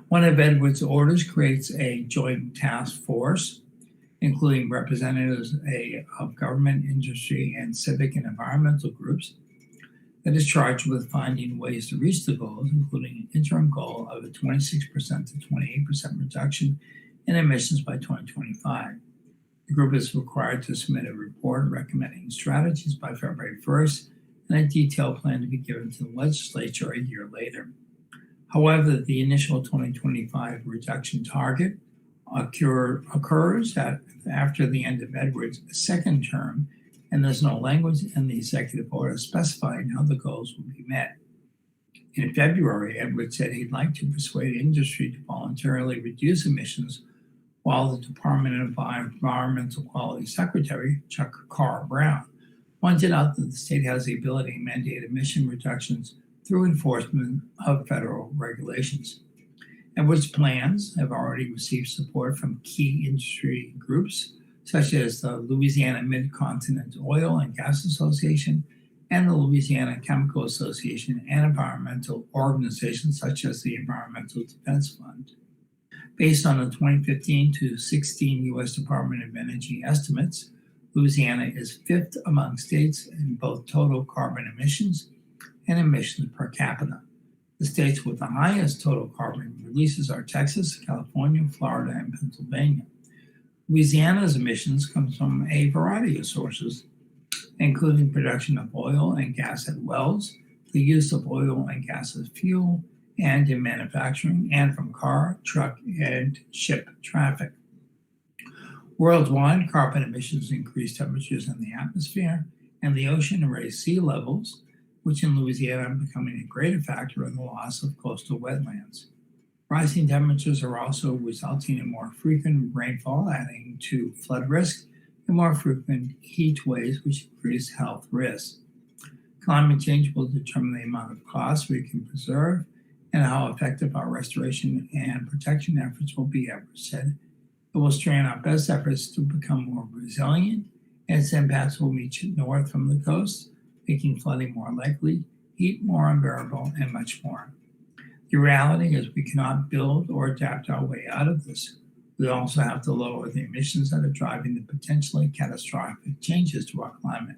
One of Edwards' orders creates a joint task force, including representatives of government, industry, and civic and environmental groups, that is charged with finding ways to reach the goals, including an interim goal of a 26% to 28% reduction in emissions by 2025. The group is required to submit a report recommending strategies by February 1st and a detailed plan to be given to the legislature a year later. However, the initial 2025 reduction target occurs after the end of Edwards' second term, and there's no language in the executive order specifying how the goals will be met. In February, Edwards said he'd like to persuade industry to voluntarily reduce emissions, while the Department of Environmental Quality Secretary, Chuck Carr Brown, pointed out that the state has the ability to mandate emission reductions through enforcement of federal regulations. Edwards' plans have already received support from key industry groups, such as the Louisiana Mid-Continent Oil and Gas Association and the Louisiana Chemical Association, and environmental organizations such as the Environmental Defense Fund. Based on the 2015 to 16 U.S. Department of Energy estimates, Louisiana is 5th among states in both total carbon emissions and emissions per capita. The states with the highest total carbon releases are Texas, California, Florida, and Pennsylvania. Louisiana's emissions come from a variety of sources, including production of oil and gas at wells, the use of oil and gas as fuel, and in manufacturing, and from car, truck, and ship traffic. Worldwide, carbon emissions increase temperatures in the atmosphere and the ocean and raise sea levels, which in Louisiana are becoming a greater factor in the loss of coastal wetlands. Rising temperatures are also resulting in more frequent rainfall, adding to flood risk, and more frequent heat waves, which increase health risks. Climate change will determine the amount of costs we can preserve and how effective our restoration and protection efforts will be, Edwards said. It will strain our best efforts to become more resilient, and its impacts will reach north from the coast, making flooding more likely, heat more unbearable, and much more. The reality is we cannot build or adapt our way out of this. We also have to lower the emissions that are driving the potentially catastrophic changes to our climate.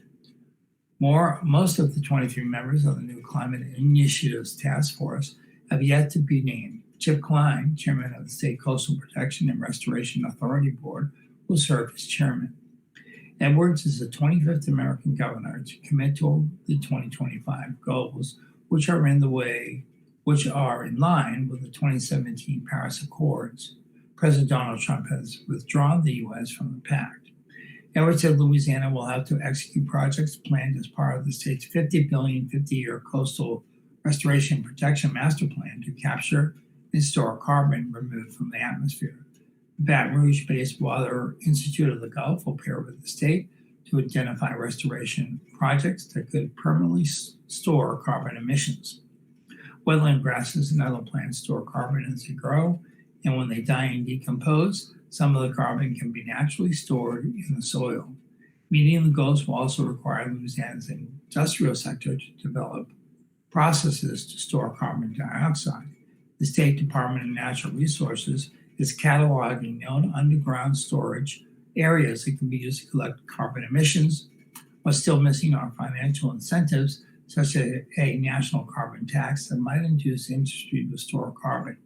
Most of the 23 members of the new Climate Initiatives Task Force have yet to be named. Chip Klein, chairman of the State Coastal Protection and Restoration Authority Board, will serve as chairman. Edwards is the 25th American governor to commit to the 2025 goals, which are in the way which are in line with the 2017 Paris Accords. President Donald Trump has withdrawn the U.S. from the pact. Edwards said Louisiana will have to execute projects planned as part of the state's $50 billion 50-year coastal restoration and protection master plan to capture and store carbon removed from the atmosphere. The Baton Rouge-based Water Institute of the Gulf will pair with the state to identify restoration projects that could permanently store carbon emissions. Wetland grasses and other plants store carbon as they grow, and when they die and decompose, some of the carbon can be naturally stored in the soil. Meeting the goals will also require Louisiana's industrial sector to develop processes to store carbon dioxide. The State Department of Natural Resources is cataloging known underground storage areas that can be used to collect carbon emissions, while still missing are financial incentives such as a national carbon tax that might induce industry to store carbon.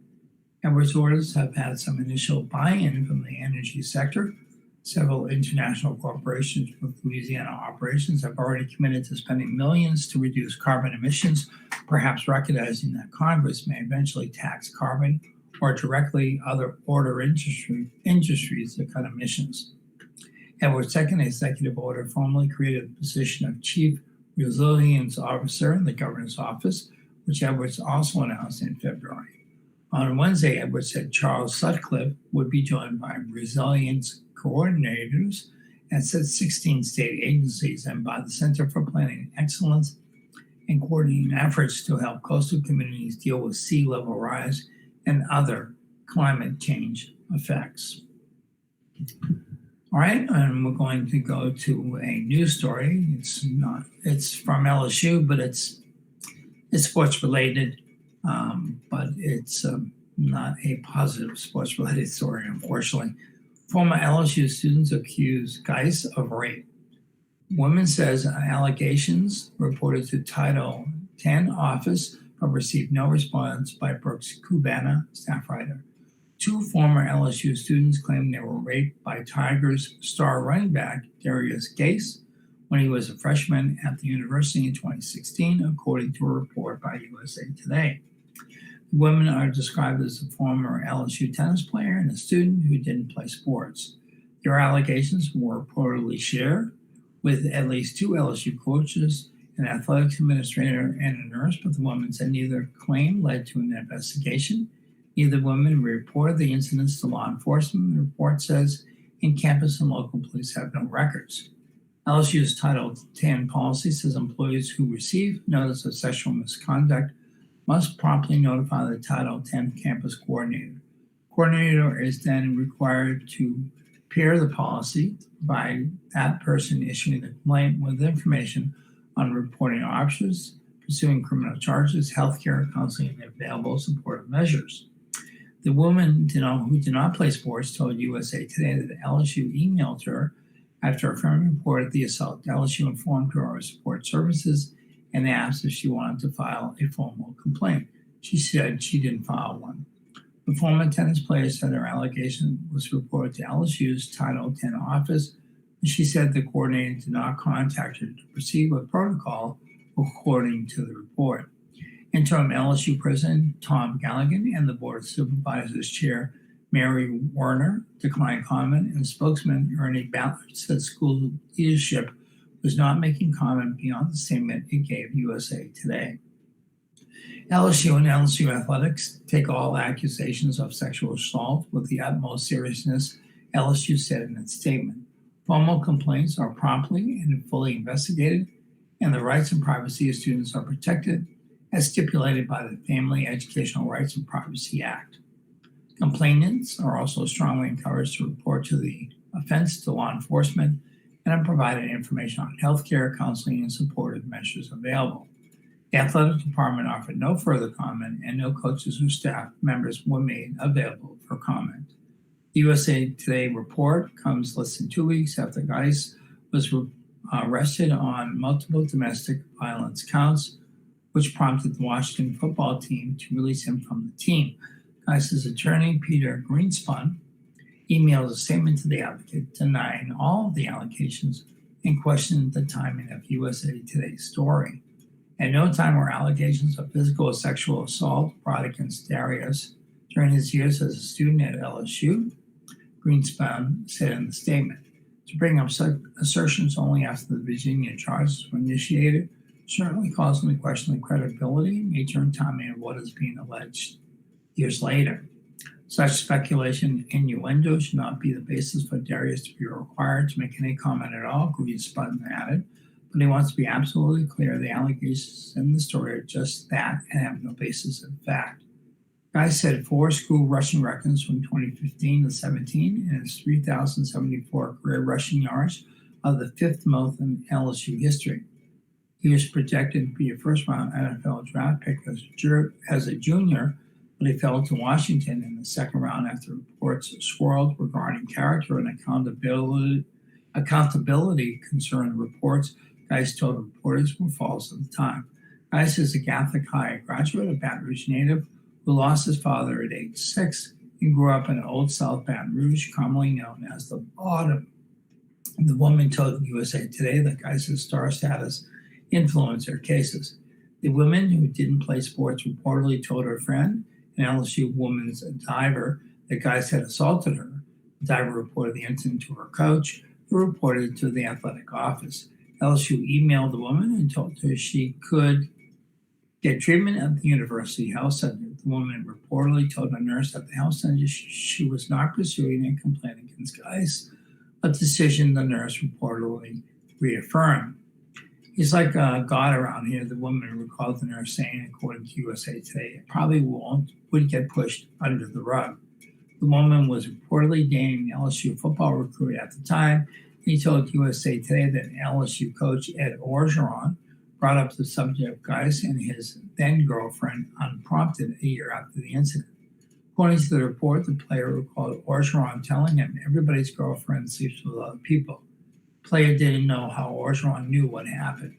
Edwards' orders have had some initial buy-in from the energy sector. Several international corporations with Louisiana operations have already committed to spending millions to reduce carbon emissions, perhaps recognizing that Congress may eventually tax carbon or directly other order industries that cut emissions. Edwards' second executive order formally created the position of Chief Resilience Officer in the governor's office, which Edwards also announced in February. On Wednesday, Edwards said Charles Sutcliffe would be joined by resilience coordinators at 16 state agencies and by the Center for Planning Excellence and coordinating efforts to help coastal communities deal with sea level rise and other climate change effects. All right, and we're going to go to a news story. It's from LSU, but it's sports related, but it's not a positive sports related story, unfortunately. Former LSU students accuse Geis of rape. Woman says allegations reported to Title X office but received no response by Brooks Cubana, staff writer. Two former LSU students claim they were raped by Tigers star running back Darius Geis when he was a freshman at the university in 2016, according to a report by USA Today. The women are described as a former LSU tennis player and a student who didn't play sports. Their allegations were reportedly shared with at least two LSU coaches, an athletics administrator, and a nurse, but the woman said neither claim led to an investigation. Neither woman reported the incidents to law enforcement. The report says in-campus and local police have no records. LSU's Title X policy says employees who receive notice of sexual misconduct must promptly notify the Title X campus coordinator. Coordinator is then required to pair the policy by that person issuing the complaint with information on reporting options, pursuing criminal charges, healthcare, counseling, and available supportive measures. The woman who did not play sports told USA Today that LSU emailed her after a friend reported the assault. LSU informed her of support services and asked if she wanted to file a formal complaint. She said she didn't file one. The former tennis player said her allegation was reported to LSU's Title X office, and she said the coordinator did not contact her to proceed with protocol, according to the report. Interim LSU President Tom Galligan and the Board of Supervisors Chair Mary Werner declined comment, and spokesman Ernie Ballard said school leadership was not making comment beyond the statement it gave USA Today. LSU and LSU Athletics take all accusations of sexual assault with the utmost seriousness, LSU said in its statement. Formal complaints are promptly and fully investigated, and the rights and privacy of students are protected as stipulated by the Family Educational Rights and Privacy Act. Complainants are also strongly encouraged to report to the offense to law enforcement and are provided information on healthcare, counseling, and supportive measures available. The athletic department offered no further comment, and no coaches or staff members were made available for comment. The USA Today report comes less than 2 weeks after Geis was arrested on multiple domestic violence counts, which prompted the Washington football team to release him from the team. Geis's attorney, Peter Greenspun, emailed a statement to the advocate denying all of the allegations and questioned the timing of USA Today's story. At no time were allegations of physical or sexual assault brought against Darius during his years as a student at LSU, Greenspan said in the statement. To bring up such assertions only after the Virginia charges were initiated certainly calls into question the credibility, nature, and timing of what is being alleged years later. Such speculation and innuendo should not be the basis for Darius to be required to make any comment at all, Greenspan added, but he wants to be absolutely clear the allegations in the story are just that and have no basis in fact. Guy set 4 school rushing records from 2015 to 17 and his 3,074 career rushing yards are the 5th most in LSU history. He was projected to be a first-round NFL draft pick as a junior, but he fell to Washington in the 2nd round after reports swirled regarding character and accountability concerned reports Geis told reporters were false at the time. Geis is a Catholic High graduate, a Baton Rouge native, who lost his father at age 6 and grew up in Old South Baton Rouge, commonly known as the Bottom. The woman told USA Today that Geis' star status influenced their cases. The woman who didn't play sports reportedly told her friend, an LSU woman's diver, that Geis had assaulted her. The diver reported the incident to her coach, who reported it to the athletic office. LSU emailed the woman and told her she could get treatment at the University Health Center. The woman reportedly told a nurse at the health center she was not pursuing a complaint against Geis, a decision the nurse reportedly reaffirmed. He's like God around here, the woman recalled the nurse saying, according to USA Today, it probably would get pushed under the rug. The woman was reportedly dating an LSU football recruit at the time. He told USA Today that LSU coach Ed Orgeron brought up the subject of Geis and his then-girlfriend unprompted a year after the incident. According to the report, the player recalled Orgeron telling him everybody's girlfriend sleeps with other people. The player didn't know how Orgeron knew what happened.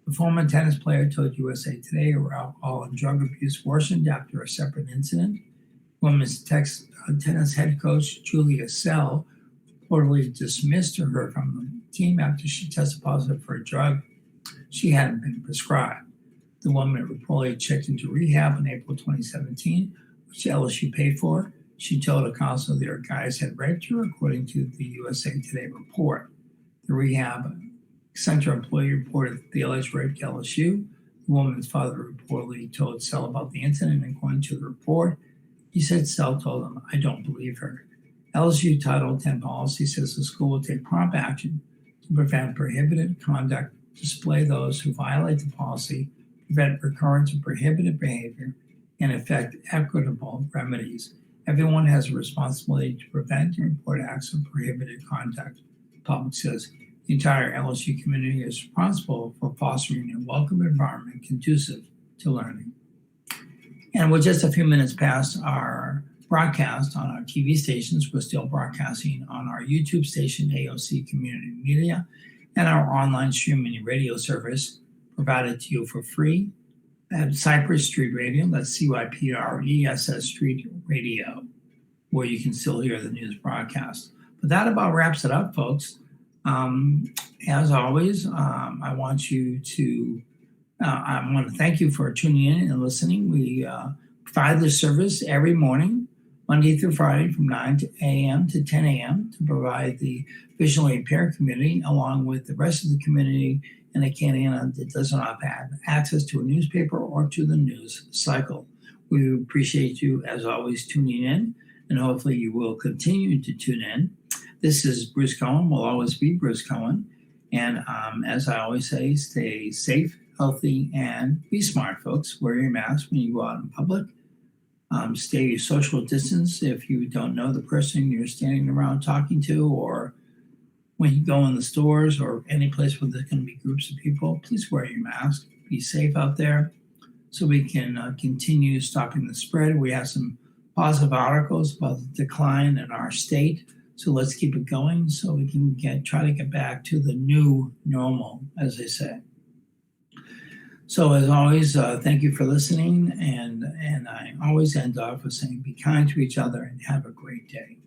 The former tennis player told USA Today her alcohol and drug abuse worsened after a separate incident. Women's tennis head coach Julia Sell reportedly dismissed her from the team after she tested positive for a drug she hadn't been prescribed. The woman reportedly checked into rehab in April 2017, which LSU paid for. She told a counselor their guys had raped her, according to the USA Today report. The rehab center employee reported that the alleged rape to LSU. The woman's father reportedly told Sell about the incident, and according to the report, he said Sell told him, "I don't believe her." LSU Title X policy says the school will take prompt action to prevent prohibited conduct, display those who violate the policy, prevent recurrence of prohibited behavior, and effect equitable remedies. Everyone has a responsibility to prevent and report acts of prohibited conduct. The public says the entire LSU community is responsible for fostering a welcome environment conducive to learning. And we're just a few minutes past our broadcast on our TV stations. We're still broadcasting on our YouTube station, AOC Community Media, and our online streaming radio service provided to you for free at Cypress Street Radio, that's CYPRESS Street Radio, where you can still hear the news broadcast. But that about wraps it up, folks. As always, I want to thank you for tuning in and listening. We provide this service every morning, Monday through Friday from 9 a.m. to 10 a.m. to provide the visually impaired community, along with the rest of the community in Acadiana that does not have access to a newspaper or to the news cycle. We appreciate you, as always, tuning in, and hopefully you will continue to tune in. This is Bruce Cohen, will always be Bruce Cohen. And as I always say, stay safe, healthy, and be smart, folks. Wear your mask when you go out in public. Stay social distance if you don't know the person you're standing around talking to, or when you go in the stores or any place where there's going to be groups of people, please wear your mask. Be safe out there so we can continue stopping the spread. We have some positive articles about the decline in our state, so let's keep it going so we can try to get back to the new normal, as they say. So as always, thank you for listening, and I always end off with saying be kind to each other and have a great day.